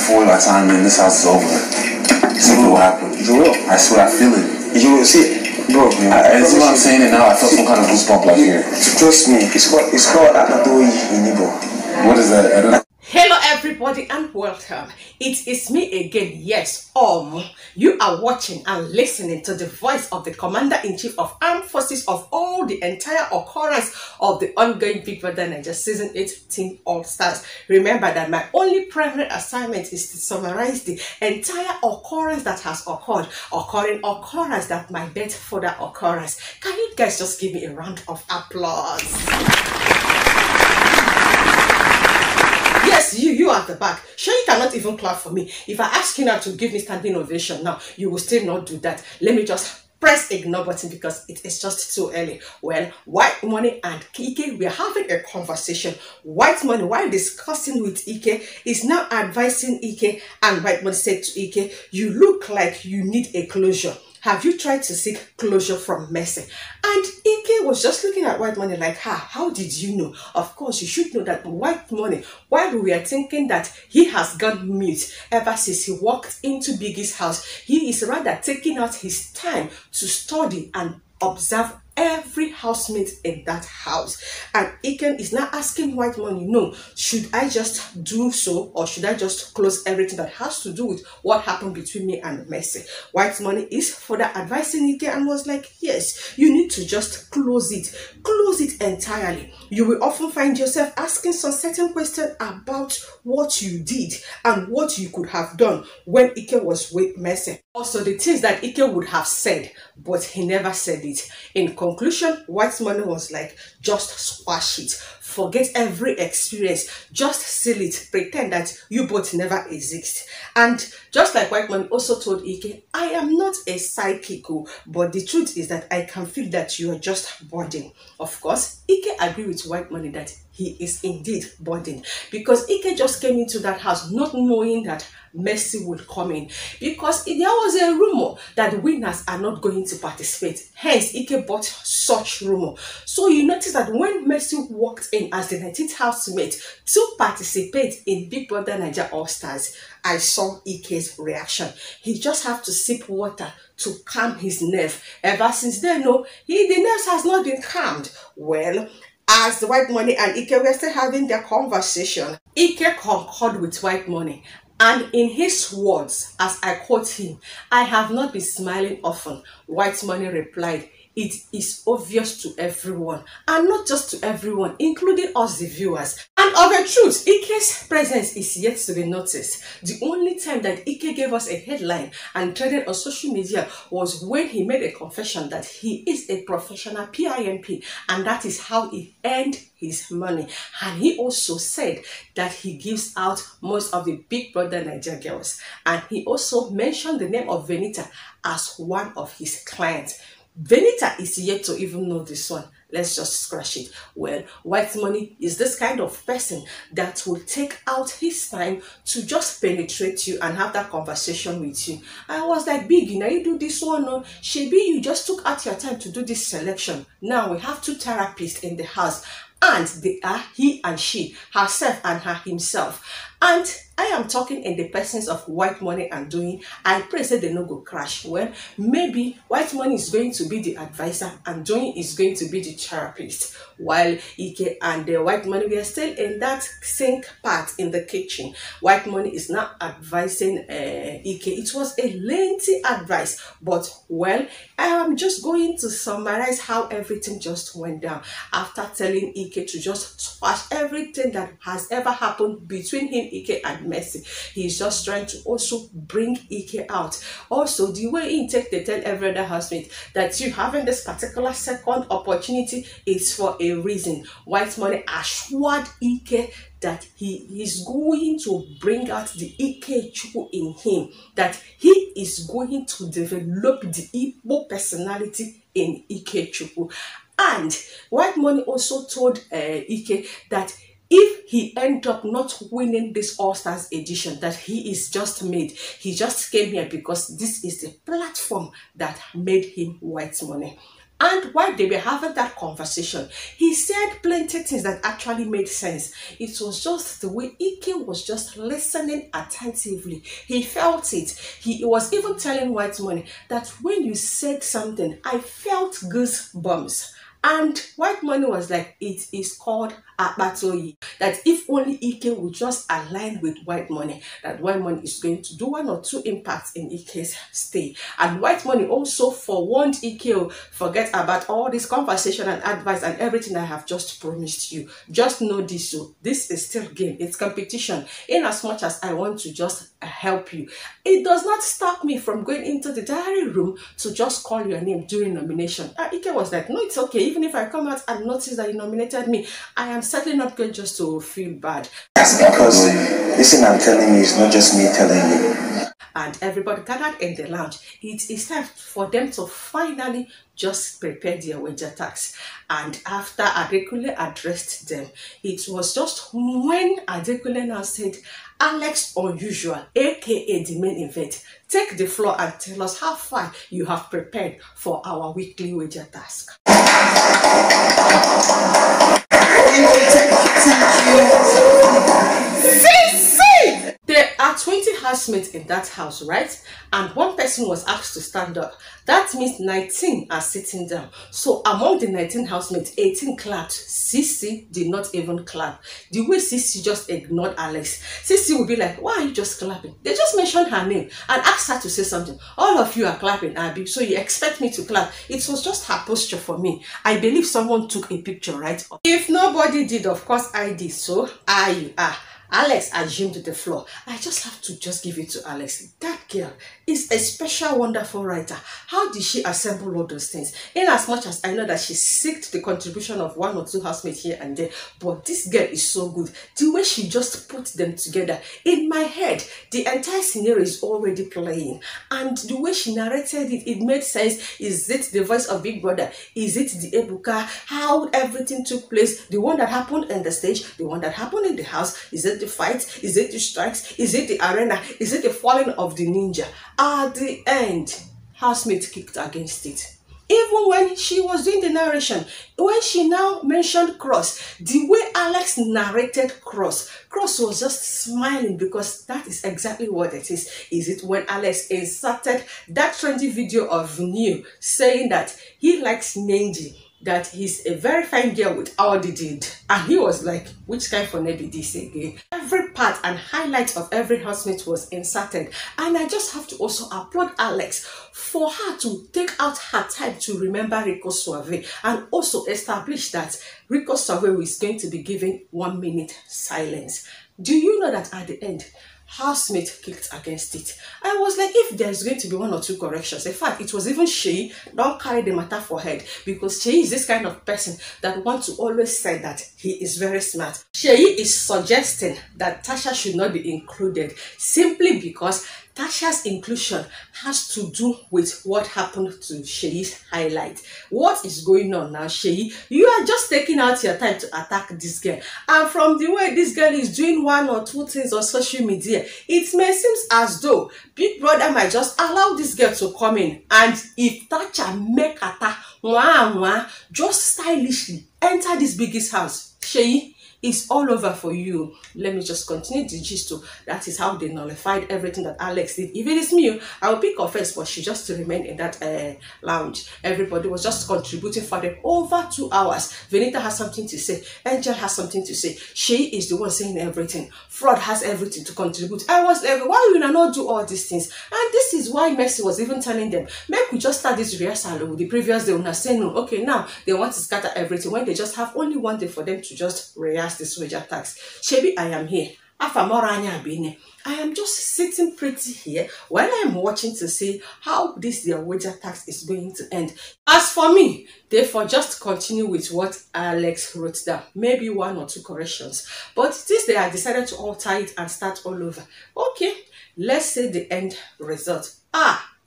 before my time in this house is over, something will happen. You will. I swear, I feel it. You will see it. Bro, as soon as I'm saying it now, I felt some kind of goosebump like here. Trust me, it's called Unadulterated. What is that? Hello everybody and welcome. It is me again. Yes, you are watching and listening to the voice of the Commander-in-Chief of Armed Forces of all the entire occurrence of the ongoing Big Brother Naija Season 8 Team All-Stars. Remember that my only primary assignment is to summarize the entire occurrence that has occurred, occurrence that might bet further occurrence. Can you guys just give me a round of applause? Yes, you at the back. Sure, you cannot even clap for me. If I ask you now to give me standing ovation now, you will still not do that. Let me just press ignore button because it is just too early. Well, Whitemoney and Ike, we are having a conversation. Whitemoney, while discussing with Ike, is now advising Ike, and Whitemoney said to Ike, you look like you need a closure. Have you tried to seek closure from Mercy? And Ike was just looking at Whitemoney like, how did you know? Of course, you should know that Whitemoney, while we are thinking that he has gone mute ever since he walked into Biggie's house, he is rather taking out his time to study and observe every housemate in that house. And Ike is now asking Whitemoney, no, should I just do so, or should I just close everything that has to do with what happened between me and Mercy? Whitemoney is further advising Ike and was like, yes, you need to just close it entirely. You will often find yourself asking some certain questions about what you did and what you could have done when Ike was with Mercy. Also, the things that Ike would have said, but he never said it. In conclusion, Whitemoney was like, just squash it. Forget every experience. Just seal it. Pretend that you both never exist. And just like Whitemoney also told Ike, I am not a psychic, but the truth is that I can feel that you are just burdened. Of course, Ike agreed with Whitemoney that he is indeed burdened, because Ike just came into that house not knowing that Mercy would come in, because there was a rumor that winners are not going to participate. Hence, Ike bought such rumor. So you notice that when Mercy walked in as the 19th housemate to participate in Big Brother Naija All-Stars, I saw Ike's reaction. He just have to sip water to calm his nerve. Ever since then, the nerves has not been calmed. Well, as the Whitemoney and Ike were still having their conversation, Ike concurred with Whitemoney. And in his words, as I quote him, I have not been smiling often. Whitemoney replied, it is obvious to everyone, and not just to everyone, including us the viewers. And of a truth, Ike's presence is yet to be noticed. The only time that Ike gave us a headline and traded on social media was when he made a confession that he is a professional PIMP, and that is how he earned his money. And he also said that he gives out most of the Big Brother Naija girls. And he also mentioned the name of Venita as one of his clients. Venita is yet to even know this one. Let's just scratch it. Well, Whitemoney is this kind of person that will take out his time to just penetrate you and have that conversation with you. I was like, Biggie, now you do this one, no? Shebi, you just took out your time to do this selection. Now we have two therapists in the house, and they are he and she, herself and her himself. And I am talking in the persons of Whitemoney and DOYIN. I pray say they no go crash. Well, maybe Whitemoney is going to be the advisor and DOYIN is going to be the therapist, while Ike and Whitemoney we are still in that sink part in the kitchen. Whitemoney is not advising Ike. It was a lengthy advice, but well, I am just going to summarize how everything just went down after telling Ike to just squash everything that has ever happened between him, Ike, and Mercy. He's just trying to also bring Ike out. Also, the way he take the tell every other housemate that you having this particular second opportunity is for a reason. Whitemoney assured Ike that he is going to bring out the Ike Chuku in him, that he is going to develop the Igbo personality in Ike Chuku. And Whitemoney also told Ike that if he end up not winning this All-Stars edition that he is just made, he just came here because this is the platform that made him Whitemoney. And while they were having that conversation, he said plenty things that actually made sense. It was just the way Ike was just listening attentively. He felt it. He was even telling Whitemoney that when you said something, I felt goosebumps. And Whitemoney was like, it is called Abatoyi. That if only Ike would just align with Whitemoney, that Whitemoney is going to do 1 or 2 impacts in Ike's stay. And Whitemoney also forewarned Ike, forget about all this conversation and advice and everything I have just promised you. Just know this, so this is still game. It's competition. In as much as I want to just help you, it does not stop me from going into the diary room to just call your name during nomination. Ike was like, no, it's okay. Even if I come out and notice that you nominated me, I am certainly not going just to feel bad. That's because, listen, I'm telling you, it's not just me telling you. And everybody gathered in the lounge. It is time for them to finally just prepare their wager tax. And after Adekule addressed them, it was just when Adekule now said, Alex Unusual, aka the main event, take the floor and tell us how far you have prepared for our weekly wager task. There are 20 housemates in that house, right? And 1 person was asked to stand up. That means 19 are sitting down. So among the 19 housemates, 18 clapped. Cici did not even clap. The way Cici just ignored Alex. Cici would be like, why are you just clapping? They just mentioned her name and asked her to say something. All of you are clapping, Abby, so you expect me to clap. It was just her posture for me. I believe someone took a picture, right? If nobody did, of course I did. So you are. Alex assumed the floor. I just have to just give it to Alex. That girl is a special, wonderful writer. How did she assemble all those things? In as much as I know that she seeked the contribution of 1 or 2 housemates here and there, but this girl is so good. The way she just put them together. In my head, the entire scenario is already playing. And the way she narrated it, it made sense. Is it the voice of Big Brother? Is it the Ebuka? How everything took place? The one that happened in the stage? The one that happened in the house? Is it the fight? Is it the strikes? Is it the arena? Is it the falling of the ninja? At the end, housemate kicked against it. Even when she was doing the narration, when she now mentioned Cross, the way Alex narrated Cross was just smiling because that is exactly what it is. Is it when Alex inserted that trendy video of New saying that he likes Nenji, that he's a very fine girl with all the deed, and he was like, which kind for Nebi this again? Every part and highlight of every housemate was inserted, and I just have to also applaud Alex for her to take out her time to remember Rico Suave and also establish that Rico Suave is going to be given 1 minute silence. Do you know that at the end, housemate kicked against it? I was like, if there's going to be 1 or 2 corrections. In fact, it was even Shei. Don't carry the matter for head, because Shei is this kind of person that wants to always say that he is very smart. Shei is suggesting that Tasha should not be included simply because Tasha's inclusion has to do with what happened to Shei's highlight. What is going on now, Shei? You are just taking out your time to attack this girl. And from the way this girl is doing 1 or 2 things on social media, it may seem as though Big Brother might just allow this girl to come in. And if Tasha make her just stylishly enter this biggest house, Shei, it's all over for you. Let me just continue the gist too. That is how they nullified everything that Alex did. If it is me, I will pick offense, but she just remained in that lounge. Everybody was just contributing for them over 2 hours. Venita has something to say. Angel has something to say. She is the one saying everything. Fraud has everything to contribute. I was like, why will I not do all these things? And this is why Mercy was even telling them, make we just start this rehearsal with the previous day. When I say no, okay, now they want to scatter everything when they just have only 1 day for them to just rehearse this wager tax. Shebi, I am here. I am just sitting pretty here while I am watching to see how this their wager tax is going to end. As for me, therefore just continue with what Alex wrote down. Maybe 1 or 2 corrections. But since they have decided to alter it and start all over, okay, let's say the end result.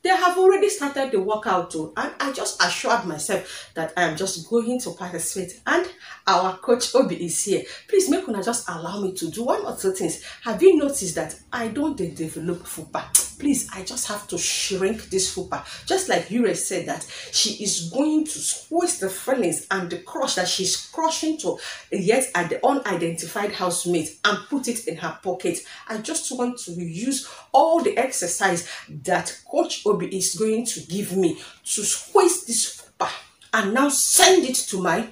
They have already started the workout too, and I just assured myself that I am just going to participate. And our coach Obi is here. Please make una just allow me to do 1 or 2 things. Have you noticed that I don't develop fupa? please, I just have to shrink this fupa. Just like URIEL said that she is going to squeeze the feelings and the crush that she's crushing to yet at the unidentified housemate and put it in her pocket. I just want to use all the exercise that Coach Obi is going to give me to squeeze this fupa and now send it to my...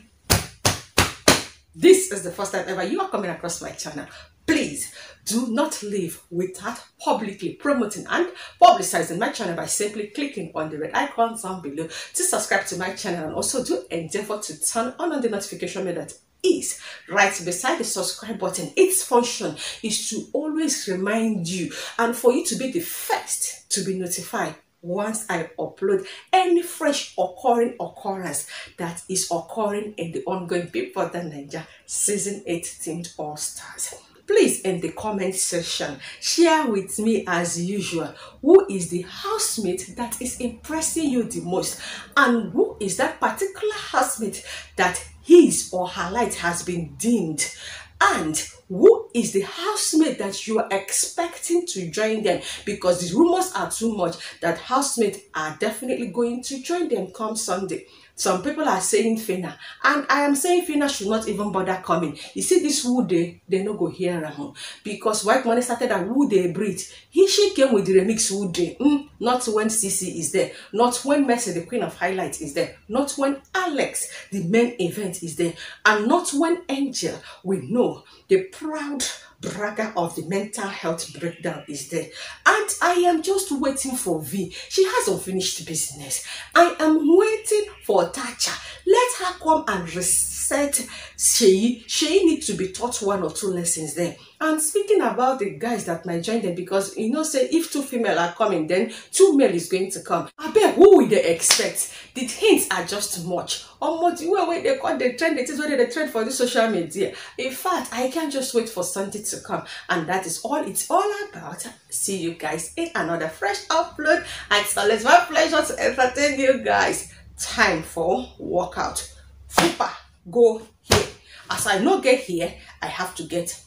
This is the first time ever you are coming across my channel. Please do not leave without publicly promoting and publicizing my channel by simply clicking on the red icon down below to subscribe to my channel, and also do endeavor to turn on the notification bell that is right beside the subscribe button. Its function is to always remind you and for you to be the first to be notified once I upload any fresh occurrence that is occurring in the ongoing bigbrothernaija season 18 All Stars. Please, in the comment section, share with me as usual who is the housemate that is impressing you the most, and who is that particular housemate that his or her light has been dimmed, and who is the housemate that you are expecting to join them, because the rumors are too much that housemates are definitely going to join them come Sunday. Some people are saying Fina, and I am saying Fina should not even bother coming. You see this who they no go hear him, because Whitemoney started a who they breathe. She came with the remix who they, not when CC is there, not when Mercy the Queen of Highlights is there, not when Alex the main event is there, and not when Angel, we know the proud bragger of the mental health breakdown, is there. And I am just waiting for V. She has unfinished business. I am waiting for Tacha. Let her come and reset Ceec. Ceec needs to be taught 1 or 2 lessons there. And speaking about the guys that might join them, because you know, say if 2 female are coming, then 2 male is going to come. I bet who will they expect? The hints are just much. Or the way they call the trend, it is whether the trend for the social media. In fact, I can't just wait for Sunday to come. And that is all it's all about. See you guys in another fresh upload. And it's always my pleasure to entertain you guys. Time for workout. Fupa, go here. As I no get here, I have to get